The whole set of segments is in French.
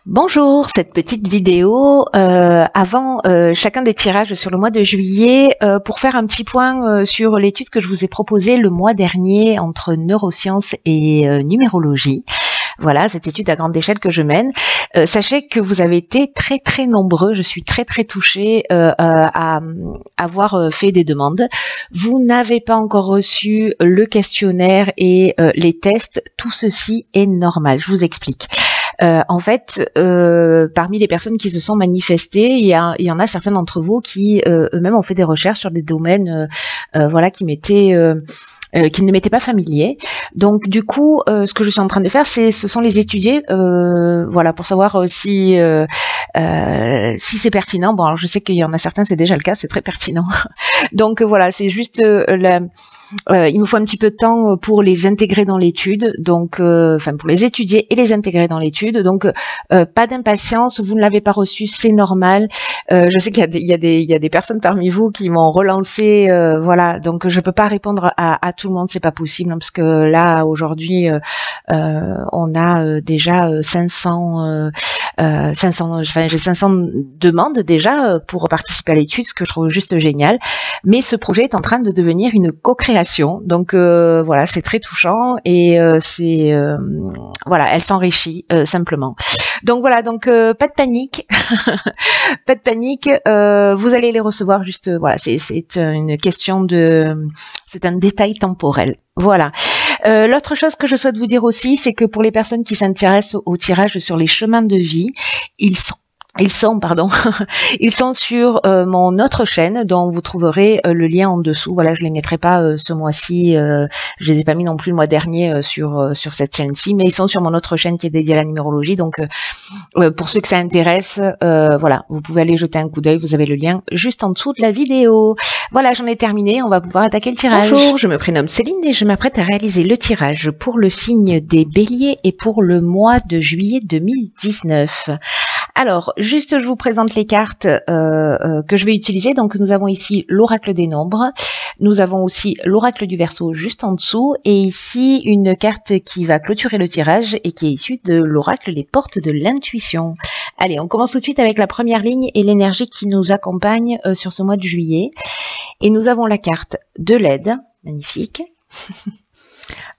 Bonjour, cette petite vidéo avant chacun des tirages sur le mois de juillet pour faire un petit point sur l'étude que je vous ai proposée le mois dernier entre neurosciences et numérologie. Voilà, cette étude à grande échelle que je mène. Sachez que vous avez été très nombreux, je suis très touchée à avoir fait des demandes. Vous n'avez pas encore reçu le questionnaire et les tests, tout ceci est normal, je vous explique. En fait, parmi les personnes qui se sont manifestées, il y en a certains d'entre vous qui eux-mêmes ont fait des recherches sur des domaines voilà, qui ne m'étaient pas familiers. Donc du coup, ce que je suis en train de faire, ce sont les étudier, voilà, pour savoir si c'est pertinent. Bon, alors je sais qu'il y en a certains, c'est déjà le cas, c'est très pertinent. Donc voilà, c'est juste il me faut un petit peu de temps pour les intégrer dans l'étude, donc enfin pour les étudier et les intégrer dans l'étude. Donc pas d'impatience, vous ne l'avez pas reçu, c'est normal. Je sais qu'il y a des personnes parmi vous qui m'ont relancé, voilà. Donc je peux pas répondre à tout le monde, c'est pas possible, hein, parce que là aujourd'hui on a déjà 500, enfin j'ai 500 demandes déjà pour participer à l'étude, ce que je trouve juste génial. Mais ce projet est en train de devenir une co-création. Donc voilà, c'est très touchant et voilà, elle s'enrichit simplement. Donc voilà, donc pas de panique, pas de panique. Vous allez les recevoir juste. Voilà, c'est une question de, c'est un détail temporel. Voilà. L'autre chose que je souhaite vous dire aussi, c'est que pour les personnes qui s'intéressent au tirage sur les chemins de vie, ils sont sur mon autre chaîne dont vous trouverez le lien en dessous. Voilà, je les mettrai pas ce mois-ci, je les ai pas mis non plus le mois dernier sur cette chaîne-ci, mais ils sont sur mon autre chaîne qui est dédiée à la numérologie. Donc pour ceux que ça intéresse, voilà, vous pouvez aller jeter un coup d'œil, vous avez le lien juste en dessous de la vidéo. Voilà, j'en ai terminé, on va pouvoir attaquer le tirage. Bonjour, je me prénomme Céline et je m'apprête à réaliser le tirage pour le signe des Béliers et pour le mois de juillet 2019. Alors, juste je vous présente les cartes que je vais utiliser. Donc nous avons ici l'oracle des nombres, nous avons aussi l'oracle du Verseau juste en dessous, et ici une carte qui va clôturer le tirage et qui est issue de l'oracle les portes de l'intuition. Allez, on commence tout de suite avec la première ligne et l'énergie qui nous accompagne sur ce mois de juillet. Et nous avons la carte de l'aide, magnifique.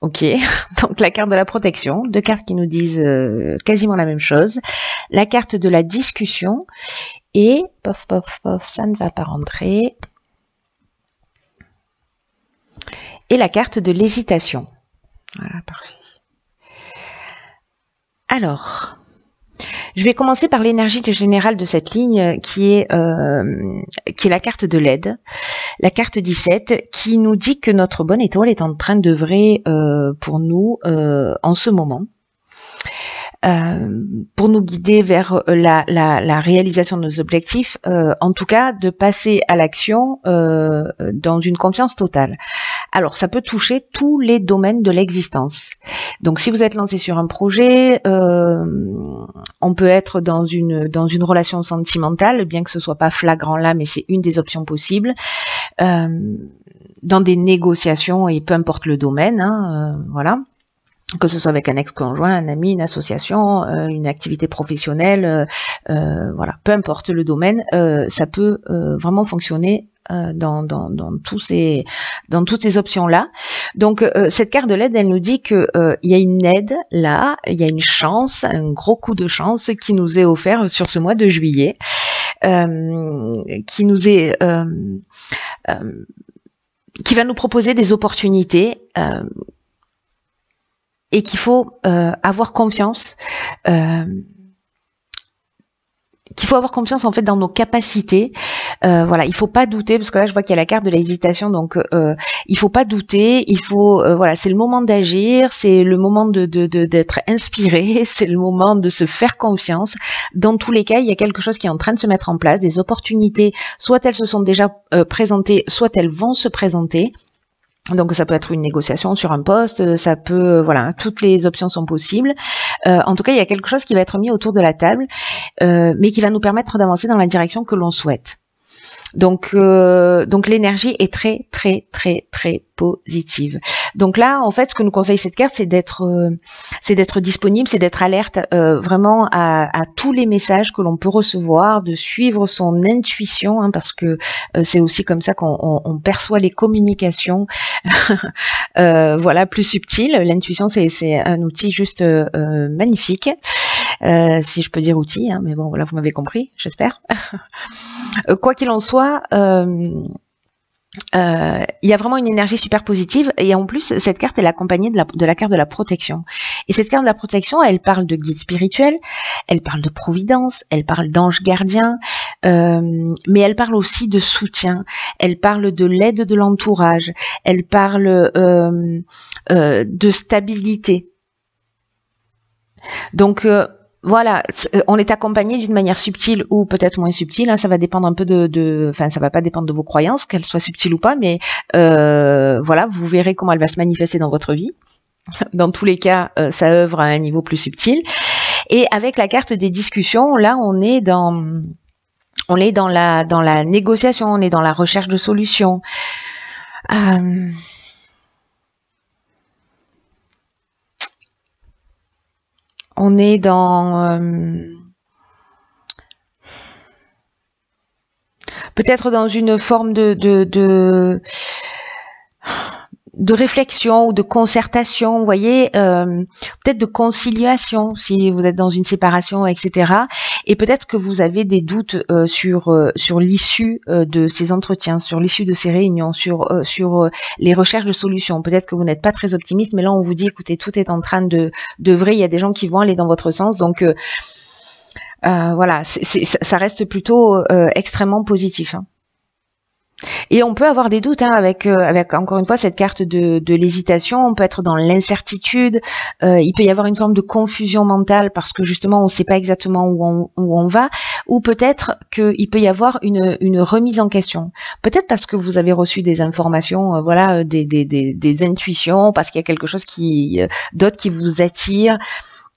Ok, donc la carte de la protection, deux cartes qui nous disent quasiment la même chose. La carte de la discussion et, pof, ça ne va pas rentrer. Et la carte de l'hésitation. Voilà, parfait. Alors, je vais commencer par l'énergie générale de cette ligne qui est la carte de l'aide, la carte 17, qui nous dit que notre bonne étoile est en train d'œuvrer pour nous en ce moment, pour nous guider vers la réalisation de nos objectifs, en tout cas de passer à l'action dans une confiance totale. Alors ça peut toucher tous les domaines de l'existence. Donc si vous êtes lancé sur un projet, on peut être dans une relation sentimentale, bien que ce soit pas flagrant là, mais c'est une des options possibles. Dans des négociations et peu importe le domaine, hein, voilà. Que ce soit avec un ex-conjoint, un ami, une association, une activité professionnelle, voilà, peu importe le domaine, ça peut vraiment fonctionner dans toutes ces options-là. Donc cette carte de l'aide, elle nous dit que il y a une aide là, il y a une chance, un gros coup de chance qui nous est offert sur ce mois de juillet, qui nous est qui va nous proposer des opportunités. Et qu'il faut avoir confiance, en fait dans nos capacités. Voilà, il faut pas douter, parce que là je vois qu'il y a la carte de l'hésitation, donc il faut pas douter, il faut voilà, c'est le moment d'agir, c'est le moment d'être inspiré, c'est le moment de se faire confiance. Dans tous les cas, il y a quelque chose qui est en train de se mettre en place, des opportunités, soit elles se sont déjà présentées, soit elles vont se présenter. Donc ça peut être une négociation sur un poste, ça peut, voilà, toutes les options sont possibles. En tout cas, il y a quelque chose qui va être mis autour de la table, mais qui va nous permettre d'avancer dans la direction que l'on souhaite. Donc l'énergie est très très très très positive. Donc là, en fait, ce que nous conseille cette carte, c'est d'être disponible, c'est d'être alerte vraiment à tous les messages que l'on peut recevoir, de suivre son intuition, hein, parce que c'est aussi comme ça qu'on perçoit les communications, voilà, plus subtiles. L'intuition, c'est un outil juste magnifique, si je peux dire outil, hein, mais bon, voilà, vous m'avez compris, j'espère. Quoi qu'il en soit, il y a vraiment une énergie super positive, et en plus cette carte elle est accompagnée de la carte de la protection. Et cette carte de la protection, elle parle de guide spirituel, elle parle de providence, elle parle d'ange gardien, mais elle parle aussi de soutien, elle parle de l'aide de l'entourage, elle parle de stabilité. Donc voilà, on est accompagné d'une manière subtile ou peut-être moins subtile, hein, ça va dépendre un peu enfin ça va pas dépendre de vos croyances, qu'elles soient subtiles ou pas, mais voilà, vous verrez comment elle va se manifester dans votre vie. Dans tous les cas, ça œuvre à un niveau plus subtil. Et avec la carte des discussions, là on est dans la négociation, on est dans la recherche de solutions. On est dans peut-être dans une forme de réflexion ou de concertation, vous voyez, peut-être de conciliation si vous êtes dans une séparation, etc. Et peut-être que vous avez des doutes sur l'issue de ces entretiens, sur l'issue de ces réunions, sur les recherches de solutions. Peut-être que vous n'êtes pas très optimiste, mais là on vous dit, écoutez, tout est en train d'œuvrer, il y a des gens qui vont aller dans votre sens, donc voilà, ça reste plutôt extrêmement positif, hein. Et on peut avoir des doutes, hein, avec encore une fois cette carte de l'hésitation. On peut être dans l'incertitude, il peut y avoir une forme de confusion mentale parce que justement on ne sait pas exactement où on va, ou peut-être qu'il peut y avoir une remise en question. Peut-être parce que vous avez reçu des informations, voilà, des intuitions, parce qu'il y a quelque chose d'autre qui vous attire.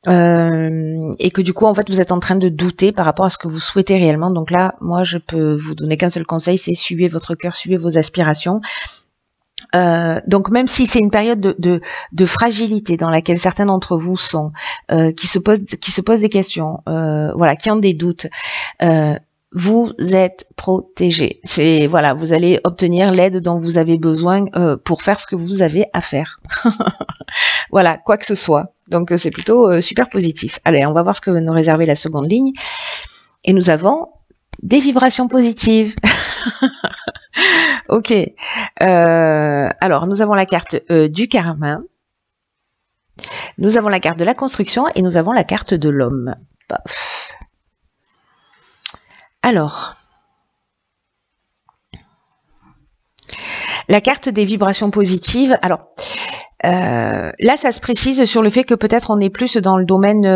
Et que du coup en fait vous êtes en train de douter par rapport à ce que vous souhaitez réellement. Donc là, moi je peux vous donner qu'un seul conseil, c'est suivez votre cœur, suivez vos aspirations. Donc même si c'est une période de fragilité dans laquelle certains d'entre vous sont, qui se posent des questions, voilà, qui ont des doutes, vous êtes protégé. C'est voilà, vous allez obtenir l'aide dont vous avez besoin pour faire ce que vous avez à faire. Voilà, quoi que ce soit. Donc c'est plutôt super positif. Allez, on va voir ce que va nous réserver la seconde ligne. Et nous avons des vibrations positives. Ok. Alors, nous avons la carte du karma. Nous avons la carte de la construction et nous avons la carte de l'homme. Alors, la carte des vibrations positives. Alors, là, ça se précise sur le fait que peut-être on est plus dans le domaine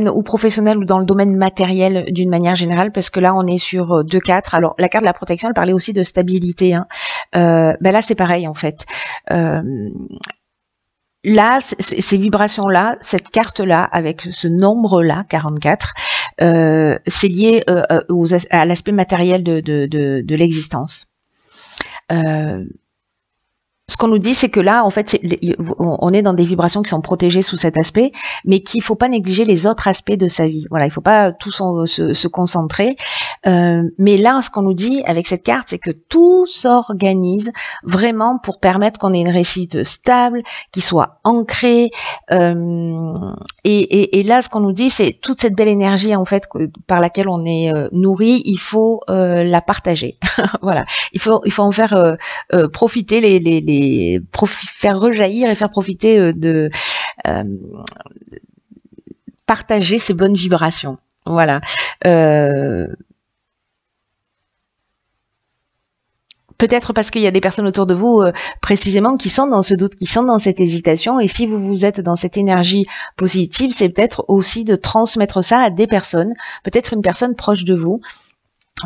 ou professionnel ou dans le domaine matériel d'une manière générale, parce que là, on est sur 2-4. Alors, la carte de la protection, elle parlait aussi de stabilité, hein. Ben là, c'est pareil, en fait. Là, ces vibrations-là, cette carte-là, avec ce nombre-là, 44, c'est lié à l'aspect matériel de l'existence. Ce qu'on nous dit, c'est que là, en fait, on est dans des vibrations qui sont protégées sous cet aspect, mais qu'il ne faut pas négliger les autres aspects de sa vie. Voilà, il ne faut pas tout se concentrer. Mais là, ce qu'on nous dit avec cette carte, c'est que tout s'organise vraiment pour permettre qu'on ait une réussite stable, qui soit ancrée. Et là, ce qu'on nous dit, c'est toute cette belle énergie, en fait, par laquelle on est nourri, il faut la partager. Voilà, il faut en faire profiter faire rejaillir et faire profiter partager ces bonnes vibrations. Voilà. Peut-être parce qu'il y a des personnes autour de vous précisément qui sont dans ce doute, qui sont dans cette hésitation, et si vous êtes dans cette énergie positive, c'est peut-être aussi de transmettre ça à des personnes, peut-être une personne proche de vous,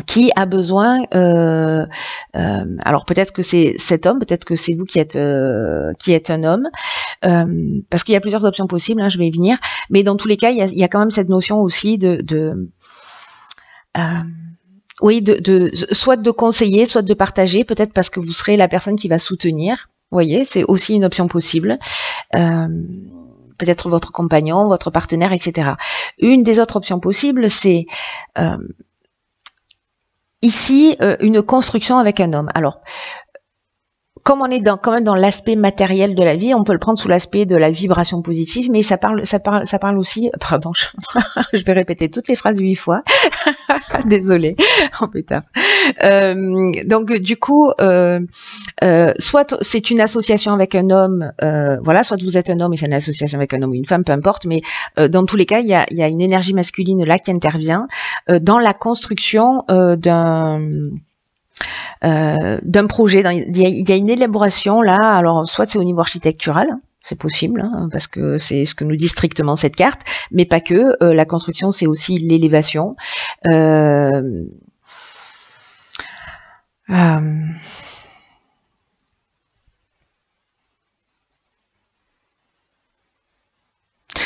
qui a besoin, alors peut-être que c'est cet homme, peut-être que c'est vous qui êtes un homme, parce qu'il y a plusieurs options possibles, hein, je vais y venir, mais dans tous les cas, il y a quand même cette notion aussi Oui, soit de conseiller, soit de partager, peut-être parce que vous serez la personne qui va soutenir. Vous voyez, c'est aussi une option possible. Peut-être votre compagnon, votre partenaire, etc. Une des autres options possibles, c'est ici une construction avec un homme. Alors, comme on est quand même dans l'aspect matériel de la vie, on peut le prendre sous l'aspect de la vibration positive, mais ça parle aussi, pardon, je vais répéter toutes les phrases 8 fois, désolée, en pétard. Donc du coup, soit c'est une association avec un homme, voilà, soit vous êtes un homme et c'est une association avec un homme ou une femme, peu importe, mais dans tous les cas, il y a une énergie masculine là qui intervient dans la construction d'un projet. Il y a une élaboration là, alors soit c'est au niveau architectural, c'est possible, hein, parce que c'est ce que nous dit strictement cette carte, mais pas que. La construction, c'est aussi l'élévation.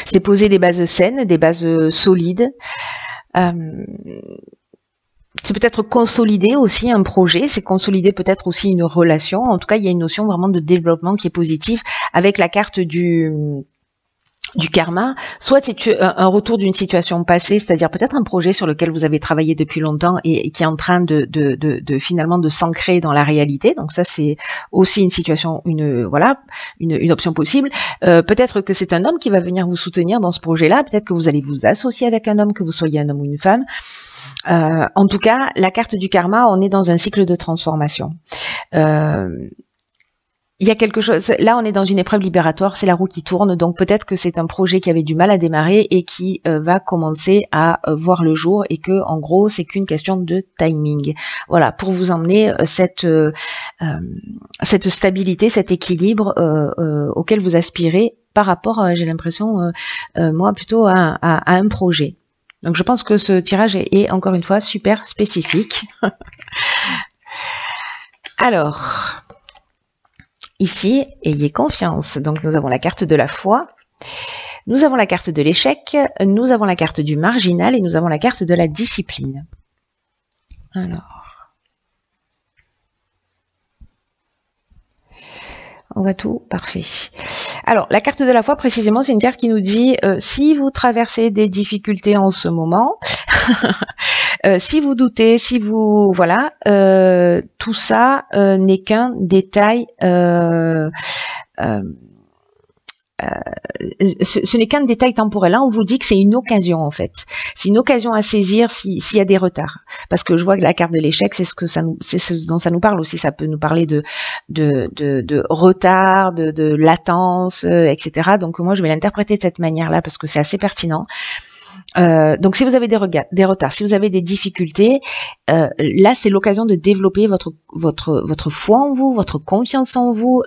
C'est poser des bases saines, des bases solides. C'est peut-être consolider aussi un projet, c'est consolider peut-être aussi une relation. En tout cas, il y a une notion vraiment de développement qui est positive avec la carte du karma. Soit c'est un retour d'une situation passée, c'est-à-dire peut-être un projet sur lequel vous avez travaillé depuis longtemps et qui est en train de finalement de s'ancrer dans la réalité. Donc ça, c'est aussi une situation, une option possible. Peut-être que c'est un homme qui va venir vous soutenir dans ce projet-là. Peut-être que vous allez vous associer avec un homme, que vous soyez un homme ou une femme. En tout cas, la carte du karma, on est dans un cycle de transformation. Il y a quelque chose, là on est dans une épreuve libératoire, c'est la roue qui tourne, donc peut-être que c'est un projet qui avait du mal à démarrer et qui va commencer à voir le jour et que en gros c'est qu'une question de timing. Voilà, pour vous emmener cette stabilité, cet équilibre auquel vous aspirez par rapport, j'ai l'impression, moi plutôt à un projet. Donc je pense que ce tirage est encore une fois super spécifique. Alors, ici, ayez confiance. Donc nous avons la carte de la foi, nous avons la carte de l'échec, nous avons la carte du marginal et nous avons la carte de la discipline. Alors, on va tout, parfait. Alors, la carte de la foi, précisément, c'est une carte qui nous dit si vous traversez des difficultés en ce moment, si vous doutez, si vous... Voilà, tout ça n'est qu'un détail... ce n'est qu'un détail temporel. Là, on vous dit que c'est une occasion, en fait. C'est une occasion à saisir s'il y a des retards. Parce que je vois que la carte de l'échec, c'est ce dont ça nous parle aussi. Ça peut nous parler de retard, de latence, etc. Donc, moi, je vais l'interpréter de cette manière-là parce que c'est assez pertinent. Donc si vous avez des retards, si vous avez des difficultés, là c'est l'occasion de développer votre foi en vous, votre confiance en vous,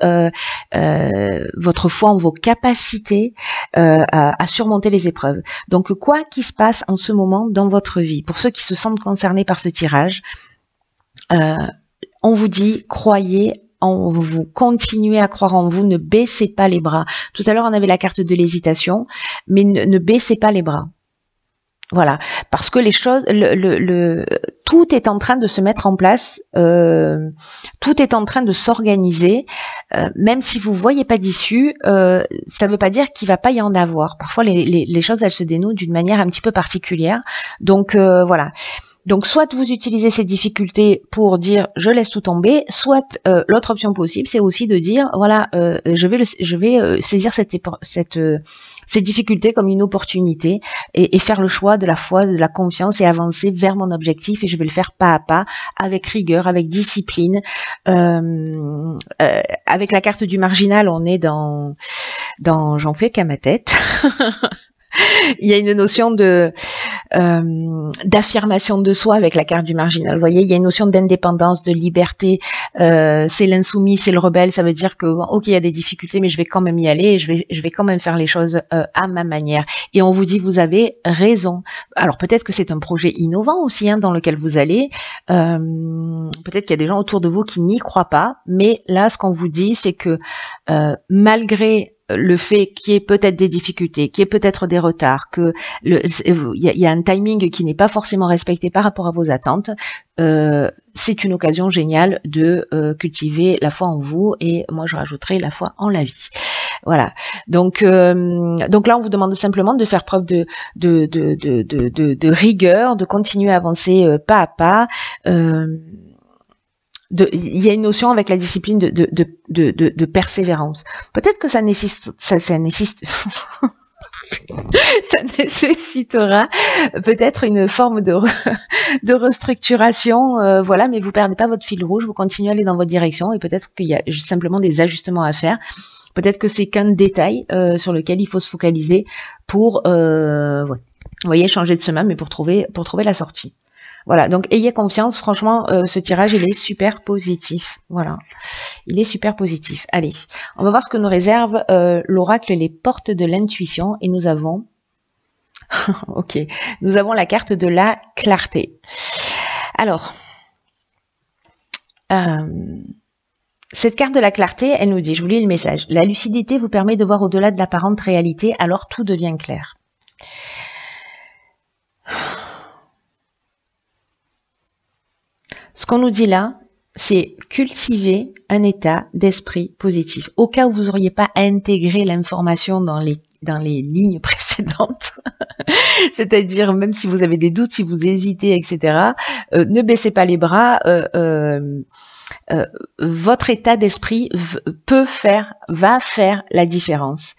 votre foi en vos capacités à surmonter les épreuves. Donc quoi qu'il se passe en ce moment dans votre vie, pour ceux qui se sentent concernés par ce tirage, on vous dit croyez en vous, continuez à croire en vous, ne baissez pas les bras. Tout à l'heure on avait la carte de l'hésitation, mais ne baissez pas les bras. Voilà, parce que les choses, tout est en train de se mettre en place, tout est en train de s'organiser, même si vous voyez pas d'issue, ça ne veut pas dire qu'il va pas y en avoir. Parfois, les choses, elles se dénouent d'une manière un petit peu particulière. Donc, voilà. Donc, soit vous utilisez ces difficultés pour dire je laisse tout tomber, soit l'autre option possible, c'est aussi de dire voilà, je vais saisir ces difficultés comme une opportunité et faire le choix de la foi, de la confiance et avancer vers mon objectif et je vais le faire pas à pas, avec rigueur, avec discipline. Avec la carte du marginal, on est dans j'en fais qu'à ma tête. Il y a une notion d'affirmation de soi avec la carte du marginal. Vous voyez, il y a une notion d'indépendance, de liberté. C'est l'insoumis, c'est le rebelle. Ça veut dire que ok, il y a des difficultés, mais je vais quand même y aller. Et je vais quand même faire les choses à ma manière. Et on vous dit, vous avez raison. Alors peut-être que c'est un projet innovant aussi dans lequel vous allez. Peut-être qu'il y a des gens autour de vous qui n'y croient pas. Mais là, ce qu'on vous dit, c'est que malgré le fait qu'il y ait peut-être des difficultés, qu'il y ait peut-être des retards, que il y a un timing qui n'est pas forcément respecté par rapport à vos attentes, c'est une occasion géniale de cultiver la foi en vous, et moi je rajouterai la foi en la vie. Voilà. Donc là, on vous demande simplement de faire preuve de rigueur, de continuer à avancer pas à pas. Il y a une notion avec la discipline de persévérance. Peut-être que ça nécessitera peut-être une forme de restructuration, voilà, mais vous perdez pas votre fil rouge, vous continuez à aller dans votre direction, et peut-être qu'il y a simplement des ajustements à faire. Peut-être que c'est qu'un détail sur lequel il faut se focaliser pour, vous voyez, changer de chemin, mais pour trouver la sortie. Voilà, donc ayez confiance, franchement, ce tirage, il est super positif. Voilà, il est super positif. Allez, on va voir ce que nous réserve l'oracle, les portes de l'intuition, et nous avons, ok, nous avons la carte de la clarté. Alors, cette carte de la clarté, elle nous dit, je vous lis le message, la lucidité vous permet de voir au-delà de l'apparente réalité, alors tout devient clair. Ce qu'on nous dit là, c'est cultiver un état d'esprit positif. Au cas où vous n'auriez pas intégré l'information dans les lignes précédentes, c'est-à-dire même si vous avez des doutes, si vous hésitez, etc., ne baissez pas les bras. Votre état d'esprit va faire la différence.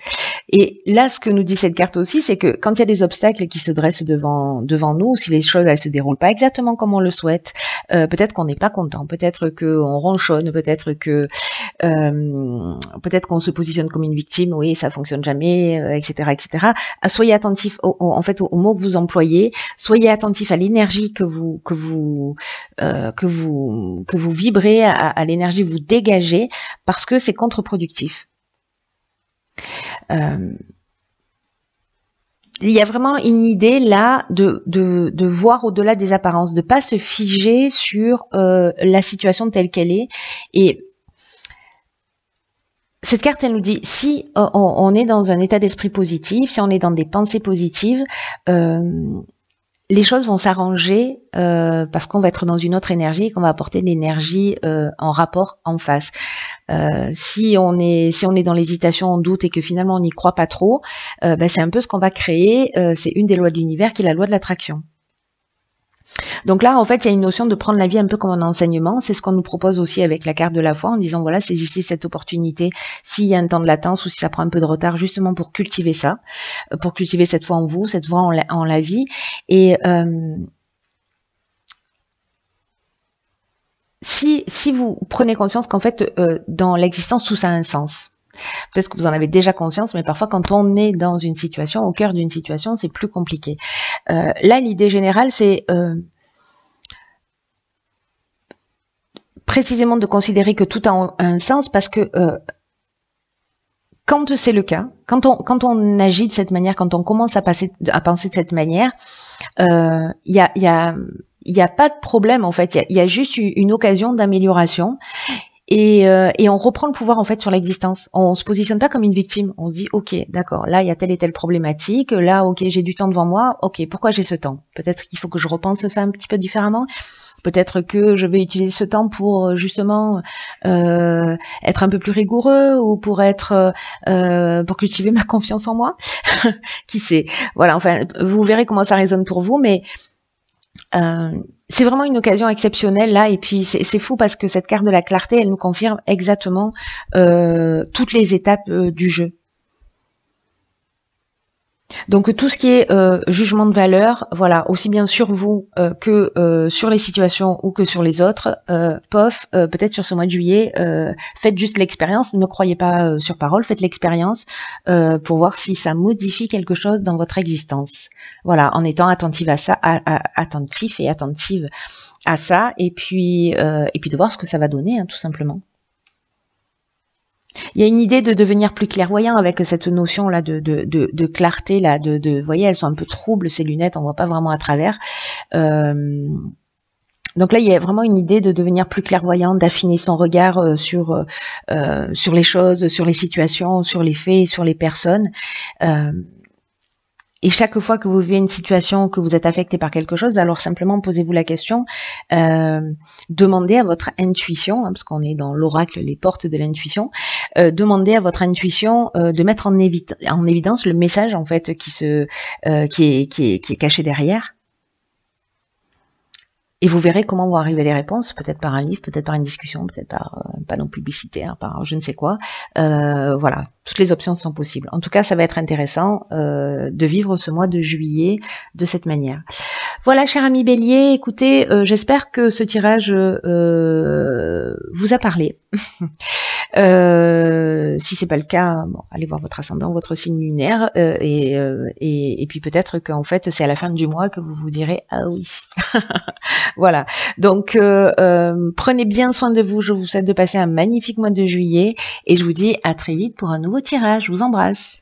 Et là, ce que nous dit cette carte aussi, c'est que quand il y a des obstacles qui se dressent devant nous, si les choses elles se déroulent pas exactement comme on le souhaite, peut-être qu'on n'est pas content, peut-être qu'on ronchonne, peut-être qu'on se positionne comme une victime, oui, ça fonctionne jamais, etc., etc. Soyez attentifs en fait aux mots que vous employez, soyez attentifs à l'énergie que vous vibrez, à l'énergie que vous dégagez, parce que c'est contre-productif. Il y a vraiment une idée là de voir au-delà des apparences, de pas se figer sur la situation telle qu'elle est. Et cette carte, elle nous dit, si on est dans un état d'esprit positif, si on est dans des pensées positives, les choses vont s'arranger parce qu'on va être dans une autre énergie et qu'on va apporter de l'énergie en rapport en face. Si on est dans l'hésitation, en doute, et que finalement on n'y croit pas trop, c'est un peu ce qu'on va créer. C'est une des lois de l'univers qui est la loi de l'attraction. Donc là, en fait, il y a une notion de prendre la vie un peu comme un enseignement. C'est ce qu'on nous propose aussi avec la carte de la foi, en disant, voilà, saisissez cette opportunité s'il y a un temps de latence ou si ça prend un peu de retard, justement pour cultiver ça, pour cultiver cette foi en vous, cette foi en la vie. Et si vous prenez conscience qu'en fait, dans l'existence, tout ça a un sens. Peut-être que vous en avez déjà conscience, mais parfois quand on est dans une situation, au cœur d'une situation, c'est plus compliqué. Là, l'idée générale, c'est précisément de considérer que tout a un sens, parce que quand c'est le cas, quand on agit de cette manière, quand on commence à penser de cette manière, il y a pas de problème en fait, il y a juste une occasion d'amélioration. Et on reprend le pouvoir en fait sur l'existence. On se positionne pas comme une victime. On se dit ok, d'accord, là il y a telle et telle problématique. Là ok, j'ai du temps devant moi. Ok, pourquoi j'ai ce temps? Peut-être qu'il faut que je repense ça un petit peu différemment. Peut-être que je vais utiliser ce temps pour justement être un peu plus rigoureux, ou pour cultiver ma confiance en moi. Qui sait? Voilà. Enfin, vous verrez comment ça résonne pour vous, mais c'est vraiment une occasion exceptionnelle là, et puis c'est fou parce que cette carte de la clarté, elle nous confirme exactement toutes les étapes du jeu. Donc tout ce qui est jugement de valeur, voilà, aussi bien sur vous que sur les situations ou que sur les autres, peut-être sur ce mois de juillet, faites juste l'expérience, ne croyez pas sur parole, faites l'expérience pour voir si ça modifie quelque chose dans votre existence. Voilà, en étant attentive à ça, attentif et attentive à ça, et puis de voir ce que ça va donner, hein, tout simplement. Il y a une idée de devenir plus clairvoyant avec cette notion là de clarté là, vous voyez, elles sont un peu troubles ces lunettes, on voit pas vraiment à travers. Donc là, il y a vraiment une idée de devenir plus clairvoyant, d'affiner son regard sur les choses, sur les situations, sur les faits, sur les personnes. Et chaque fois que vous vivez une situation, que vous êtes affecté par quelque chose, alors simplement posez-vous la question, demandez à votre intuition, hein, parce qu'on est dans l'oracle, les portes de l'intuition, demandez à votre intuition de mettre en évidence le message en fait qui est caché derrière. Et vous verrez comment vont arriver les réponses, peut-être par un livre, peut-être par une discussion, peut-être par un panneau publicitaire, par je ne sais quoi. Voilà, toutes les options sont possibles. En tout cas, ça va être intéressant de vivre ce mois de juillet de cette manière. Voilà, cher ami Bélier, écoutez, j'espère que ce tirage vous a parlé. Si c'est pas le cas, bon, allez voir votre ascendant, votre signe lunaire, et puis peut-être qu'en fait c'est à la fin du mois que vous vous direz ah oui. Voilà. Donc prenez bien soin de vous. Je vous souhaite de passer un magnifique mois de juillet et je vous dis à très vite pour un nouveau tirage. Je vous embrasse.